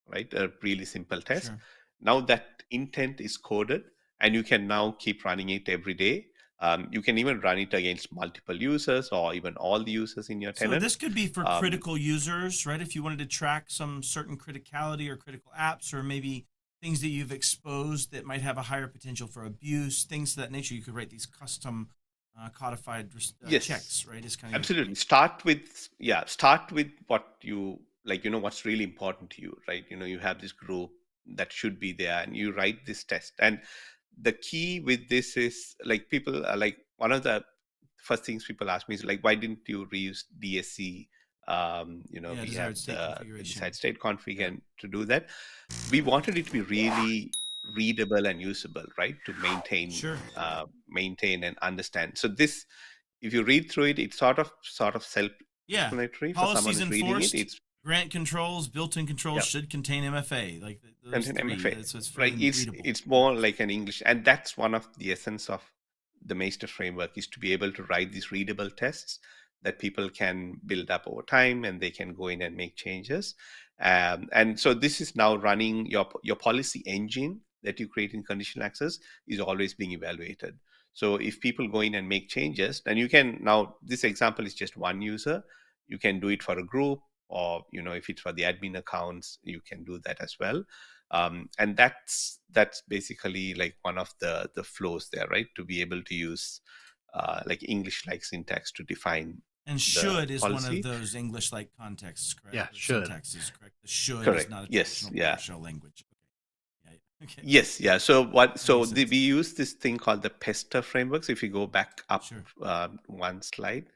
right? A really simple test. Sure. Now that intent is coded, and you can now keep running it every day. You can even run it against multiple users or even all the users in your tenant. So this could be for critical users, right? If you wanted to track some certain criticality or critical apps, or maybe things that you've exposed that might have a higher potential for abuse, things of that nature, you could write these custom codified checks, right? It's kind of absolutely. Start with what you what's really important to you, right? You have this group that should be there, and you write this test. And the key with this is people are one of the first things people ask me is why didn't you reuse DSC? We have the desired state config, and to do that, we wanted it to be really readable and usable, right? To maintain and understand. So this, if you read through it, it's sort of self-explanatory for someone who's reading it. It's grant controls, built-in controls should contain MFA. MFA, right? It's more like an English, and that's one of the essence of the Maester framework is to be able to write these readable tests that people can build up over time, and they can go in and make changes. And so this is now running your policy engine that you create in conditional access is always being evaluated. So if people go in and make changes, then you can now, this example is just one user. You can do it for a group, or if it's for the admin accounts, you can do that as well. And that's basically like one of the flows there, right? To be able to use like English-like syntax to define And the should is one of policy. those English-like contexts, correct? Yeah, Or should. syntax is correct. The should is Correct. not a Yes. traditional Yeah. PowerShell language. Okay. Yes. Yeah. So makes sense. we use this thing called the Pester framework. So if you go back up Sure. one slide,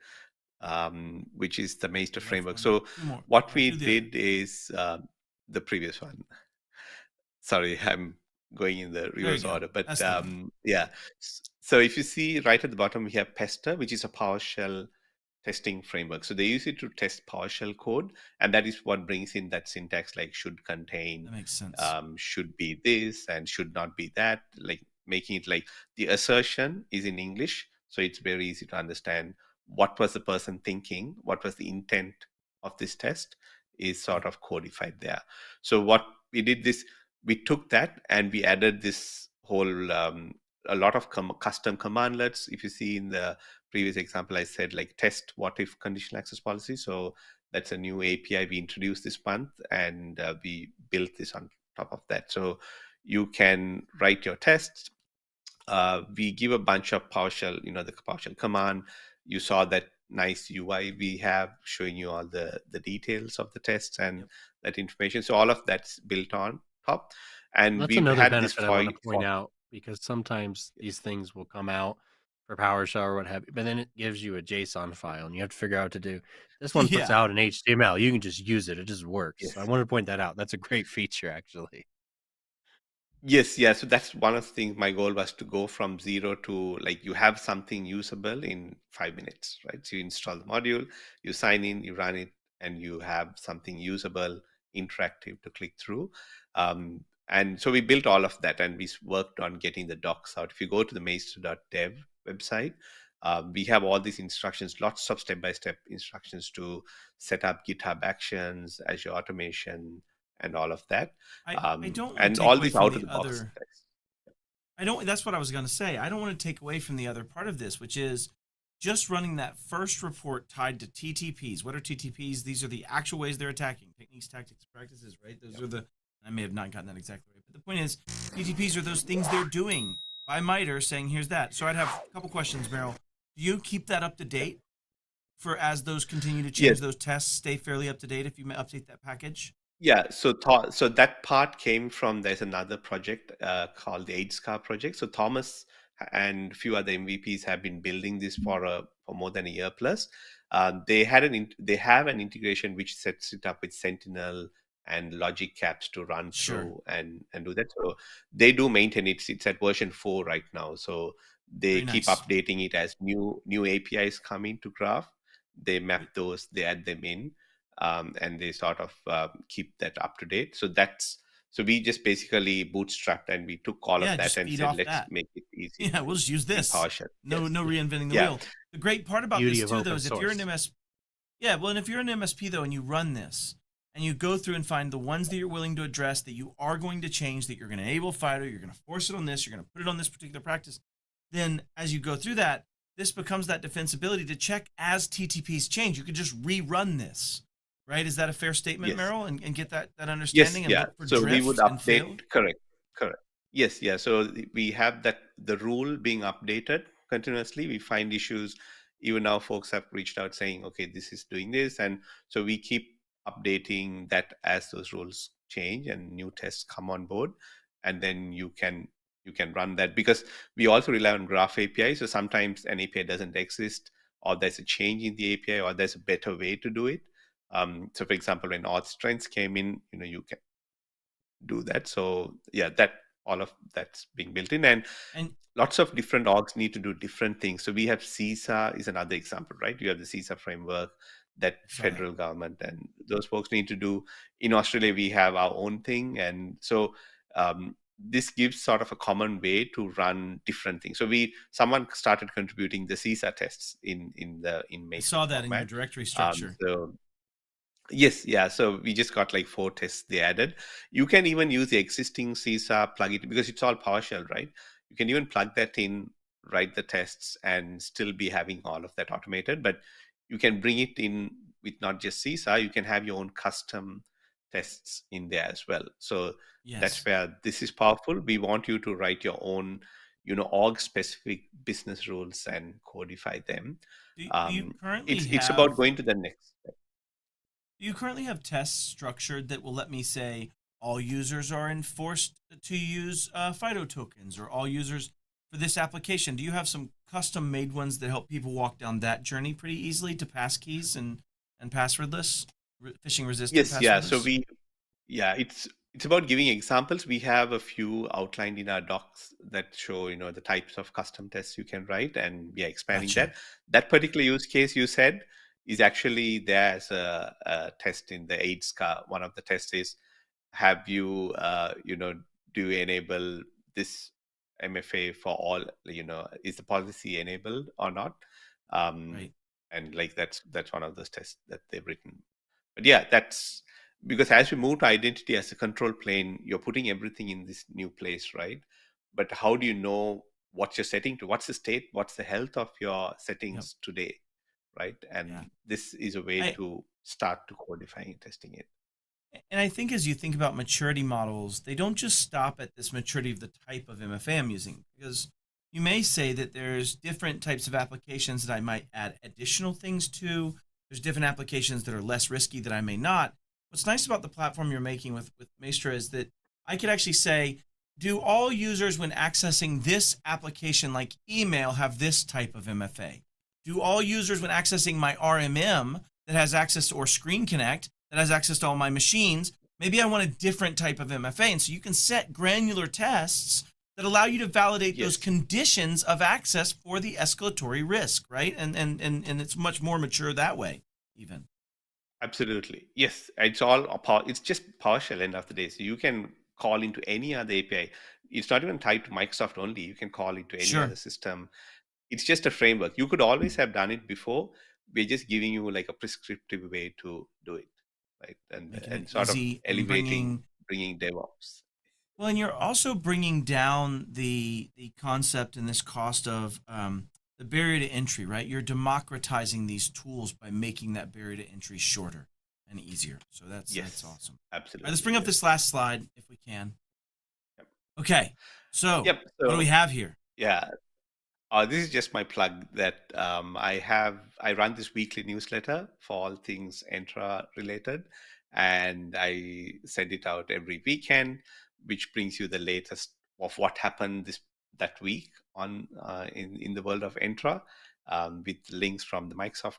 which is the Maester Left framework. one. So Two more. what we Do the did is the previous one. Sorry, I'm going in the There you reverse go. order, but That's the one. yeah. So if you see right at the bottom, we have Pester, which is a PowerShell testing framework. So they use it to test PowerShell code, and that is what brings in that syntax like should contain, That makes sense. should be this, and should not be that, like making it like the assertion is in English, so it's very easy to understand what was the person thinking, what was the intent of this test is sort of codified there. So what we did this, we took that and we added this whole a lot of custom commandlets. If you see in the previous example, I said like test what if conditional access policy. So that's a new API we introduced this month, and we built this on top of that. So you can write your tests. We give a bunch of PowerShell, the PowerShell command. You saw that nice UI we have showing you all the details of the tests and that information. So all of that's built on top. And That's we've another had this benefit I want to point out, because sometimes these things will come out for PowerShell or what have you, but then it gives you a JSON file and you have to figure out what to do. This one puts out an HTML. You can just use it. It just works. Yes. So I wanted to point that out. That's a great feature, actually. Yes, yeah. So that's one of the things. My goal was to go from zero to like you have something usable in 5 minutes, right? So you install the module, you sign in, you run it, and you have something usable, interactive to click through. And so we built all of that, and we worked on getting the docs out. If you go to the maester.dev website, we have all these instructions, lots of step-by-step instructions to set up GitHub Actions, Azure Automation, and all of that. I don't want to and take all away these from out the of the box other. text. That's what I was going to say. I don't want to take away from the other part of this, which is just running that first report tied to TTPs. What are TTPs? These are the actual ways they're attacking. Techniques, tactics, practices, right? Those are the, I may have not gotten that exactly right, but the point is TTPs are those things they're doing by MITRE saying, here's that. So I'd have a couple questions, Merill. Do you keep that up to date for as those continue to change, those tests stay fairly up to date if you update that package? Yeah, so that part came from, there's another project called the AidScar project. So Thomas and a few other MVPs have been building this for more than a year plus. They have an integration which sets it up with Sentinel and logic caps to run through and do that. So they do maintain it. It's at version 4 right now. So they keep updating it as new APIs come into Graph. They map those, they add them in. And they sort of keep that up to date. So we just basically bootstrapped and we took all of that and said, let's make it easy. Yeah, we'll just use this. PowerShell. No reinventing the wheel. The great part about this too, though, is if you're an MSP, and if you're an MSP though, and you run this and you go through and find the ones that you're willing to address, that you are going to change, that you're going to enable FIDO, you're going to force it on this, you're going to put it on this particular practice. Then as you go through that, this becomes that defensibility to check as TTPs change. You could just rerun this. Right? Is that a fair statement, Merill? And get that understanding and look for so drift we would update. Correct. Yes, yeah. So we have the rule being updated continuously. We find issues. Even now, folks have reached out saying, okay, this is doing this. And so we keep updating that as those rules change and new tests come on board. And then you can run that, because we also rely on Graph API. So sometimes an API doesn't exist, or there's a change in the API, or there's a better way to do it. So for example, when auth strengths came in, you can do that. So yeah, all of that's being built in, and lots of different orgs need to do different things. So we have CISA is another example, right? You have the CISA framework that federal government and those folks need to do. In Australia, we have our own thing. And so this gives sort of a common way to run different things. So someone started contributing the CISA tests in I Maester saw that in your format. directory structure. So yes, yeah. So we just got like 4 tests they added. You can even use the existing CISA, plug it because it's all PowerShell, right? You can even plug that in, write the tests, and still be having all of that automated. But you can bring it in with not just CISA. You can have your own custom tests in there as well. So that's Yes. where this is powerful. We want you to write your own, org specific business rules and codify them. Do you currently It's about have going to the next step. Do you currently have tests structured that will let me say all users are enforced to use FIDO tokens, or all users for this application? Do you have some custom made ones that help people walk down that journey pretty easily to passkeys and passwordless, phishing resistant Yes, yeah. So passwordless? it's about giving examples. We have a few outlined in our docs that show, the types of custom tests you can write, and we are expanding Gotcha. that. That particular use case you said is actually there as a test in the AIDS car. One of the tests is, have you, do you enable this MFA for all, is the policy enabled or not? Um, Right. and like that's one of those tests that they've written. But yeah, that's because as we move to identity as a control plane, you're putting everything in this new place, right? But how do you know what you're setting to? What's the state? What's the health of your Yep. settings today, right? Yeah. And this is a way I to start to codifying and testing it. And I think as you think about maturity models, they don't just stop at this maturity of the type of MFA I'm using, because you may say that there's different types of applications that I might add additional things to. There's different applications that are less risky that I may not. What's nice about the platform you're making with Maester is that I could actually say, do all users when accessing this application like email have this type of MFA? Do all users when accessing my RMM that has access to, or Screen Connect, that has access to all my machines, maybe I want a different type of MFA. And so you can set granular tests that allow you to validate those Yes. conditions of access for the escalatory risk, right? And it's much more mature that way, even. Absolutely. Yes. It's just PowerShell end of the day. So you can call into any other API. It's not even tied to Microsoft only. You can call into any Sure. other system. It's just a framework. You could always have done it before. We're just giving you like a prescriptive way to do it, right? Making it And sort of easy and bringing DevOps. well, and you're also bringing down the concept and this cost of the barrier to entry, right? You're democratizing these tools by making that barrier to entry shorter and easier. So that's Yes, awesome. All absolutely. right, let's bring up Yes. this last slide if we can. Yep. Okay, so Yep. what do we So have here? yeah, this is just my plug that I run this weekly newsletter for all things Entra related, and I send it out every weekend, which brings you the latest of what happened that week on in the world of Entra, with links from the Microsoft,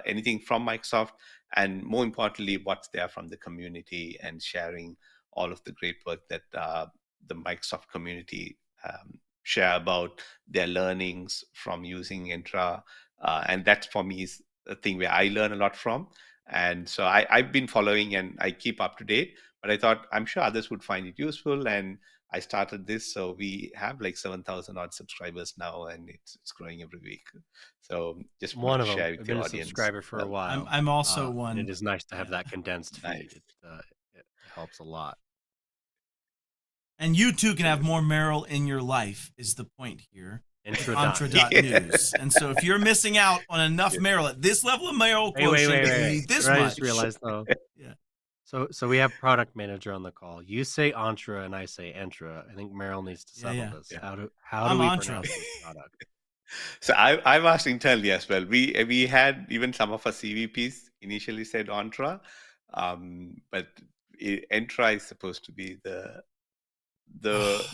anything from Microsoft, and more importantly, what's there from the community, and sharing all of the great work that the Microsoft community share about their learnings from using Entra. And that for me is a thing where I learn a lot from. And so I've been following and I keep up to date, but I thought I'm sure others would find it useful. And I started this. So we have like 7,000 odd subscribers now, and it's growing every week. So just wanted One to of them. share with I've your been a audience. subscriber for a Well, while. I'm also And one. it is nice to have Yeah. that condensed feed. nice. It helps a lot. And you too can have Absolutely. more Merill in your life, is the point here. Intro Contra.news. And so if you're missing out on enough Yeah. Merill at this level of Merill Wait. quotient, you need this I much. just realized though. Yeah. So we have product manager on the call. You say Entra and I say Entra. I think Meryl needs to settle Yeah. this. Yeah. How do I'm we Entra. pronounce this product? So I've asked internally as well. We had even some of our CVPs initially said Entra, but Entra is supposed to be the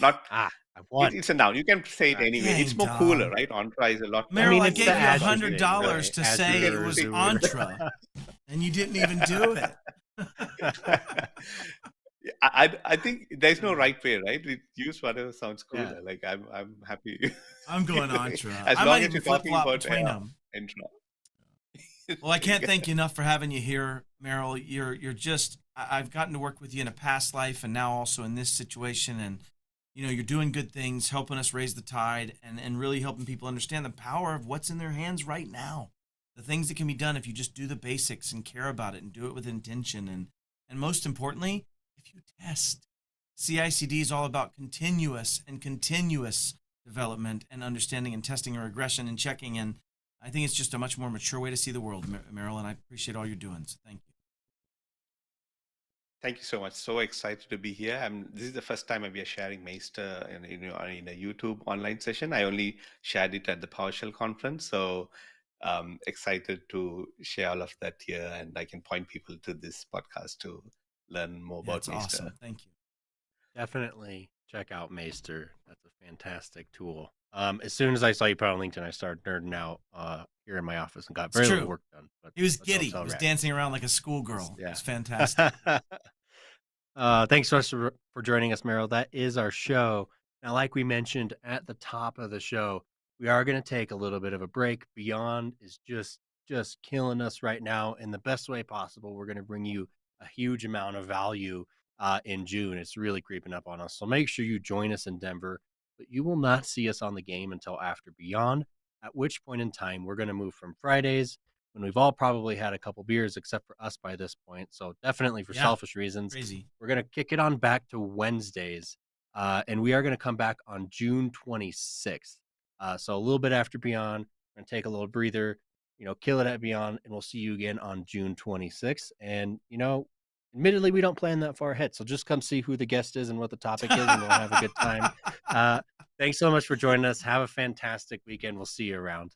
not. I won. It's a noun. You can say it Right. anyway. Dang, It's more Tom. cooler, right? Entra is a lot more. Meryl, I it's gave the you Azure $100 thing, right? to Azure, say it was Azure. Entra, and you didn't even do it. I think there's no right way, right? We use whatever sounds cooler. Yeah. Like I'm happy. I'm going Entra. As I long might as even you're flip talking flop about between them. Entra. Well, I can't thank you enough for having you here, Meryl. You're just I've gotten to work with you in a past life and now also in this situation, and you're doing good things, helping us raise the tide, and really helping people understand the power of what's in their hands right now. The things that can be done if you just do the basics and care about it and do it with intention. And most importantly, if you test. CI/CD is all about continuous development and understanding and testing and regression and checking. And I think it's just a much more mature way to see the world, Merill, and I appreciate all you're doing. So thank you. Thank you so much. So excited to be here. This is the first time we are sharing Maester in a YouTube online session. I only shared it at the PowerShell conference, so excited to share all of that here, and I can point people to this podcast to learn more about Maester. Awesome. Thank you. Definitely check out Maester. That's a fantastic tool. As soon as I saw you put on LinkedIn, I started nerding out here in my office and got very little work done. But he was giddy. He was dancing around like a schoolgirl. Yeah. It's fantastic. Thanks so much for joining us, Merill. That is our show. Now, like we mentioned at the top of the show, we are going to take a little bit of a break. Beyond is just killing us right now in the best way possible. We're going to bring you a huge amount of value in June. It's really creeping up on us. So make sure you join us in Denver, but you will not see us on the game until after Beyond, at which point in time we're going to move from Fridays when we've all probably had a couple beers, except for us by this point. So definitely for selfish reasons, we're going to kick it on back to Wednesdays. And we are going to come back on June 26th. So a little bit after Beyond, we're going to take a little breather, kill it at Beyond, and we'll see you again on June 26th. And, admittedly, we don't plan that far ahead. So just come see who the guest is and what the topic is, and we'll have a good time. Thanks so much for joining us. Have a fantastic weekend. We'll see you around.